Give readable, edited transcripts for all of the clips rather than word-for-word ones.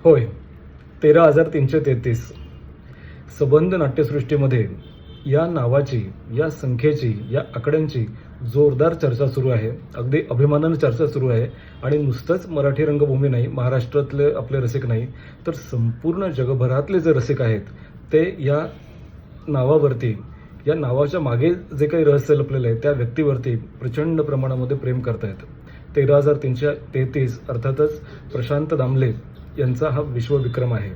होय, 13,333 सबंध नाट्यसृष्टीमध्ये या नावाची, या संख्येची, या आकड्यांची जोरदार चर्चा सुरू आहे. अगदी अभिमानानं चर्चा सुरू आहे आणि नुसतंच मराठी रंगभूमी नाही, महाराष्ट्रातले आपले रसिक नाही, तर संपूर्ण जगभरातले जे रसिक आहेत, ते या नावावरती, या नावाच्या मागे जे काही रहस्य लपलेलं आहे, त्या व्यक्तीवरती प्रचंड प्रमाणामध्ये प्रेम करतायत. 13,333 अर्थातच प्रशांत दामले यांचा हा विश्वविक्रम आहे.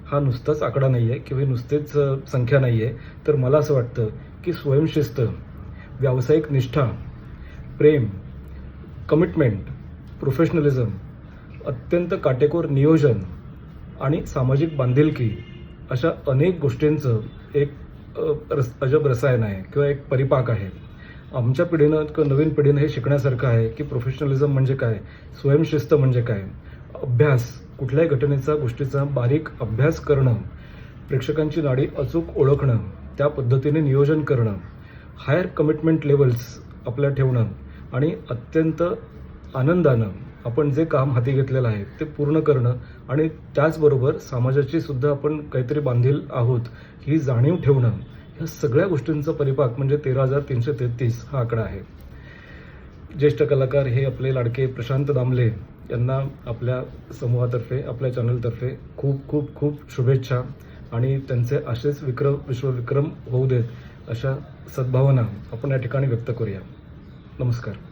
हा नुसताच आकडा नाही आहे किंवा नुसतीच संख्या नाही आहे, तर मला असं वाटतं की स्वयंशिस्त, व्यावसायिक निष्ठा, प्रेम, कमिटमेंट, प्रोफेशनलिझम, अत्यंत काटेकोर नियोजन आणि सामाजिक बांधिलकी अशा अनेक गोष्टींचं एक अजब रसायन आहे किंवा एक परिपाक आहे. आमच्या पिढीनं किंवा नवीन पिढीनं हे शिकण्यासारखं आहे की प्रोफेशनलिझम म्हणजे काय, स्वयंशिस्त म्हणजे काय, अभ्यास, कुठल्याही घटनेचा, गोष्टीचा बारीक अभ्यास करणं, प्रेक्षकांची नाडी अचूक ओळखणं, त्या पद्धतीने नियोजन करणं, हायर कमिटमेंट लेवल्स आपल्या ठेवणं आणि अत्यंत आनंदानं आपण जे काम हाती घेतलेलं आहे ते पूर्ण करणं आणि त्याचबरोबर समाजाची सुद्धा आपण काहीतरी बांधील आहोत ही जाणीव ठेवणं, ह्या सगळ्या गोष्टींचा परिपाक म्हणजे 13,333 हा आकडा आहे. ज्येष्ठ कलाकार हे आपले लाडके प्रशांत दामले यांना आपल्या समूहातर्फे, आपल्या चॅनलतर्फे खूप खूप खूप शुभेच्छा आणि त्यांचे असेच विश्वविक्रम होऊ देत अशा सद्भावना आपण या ठिकाणी व्यक्त करूया. नमस्कार.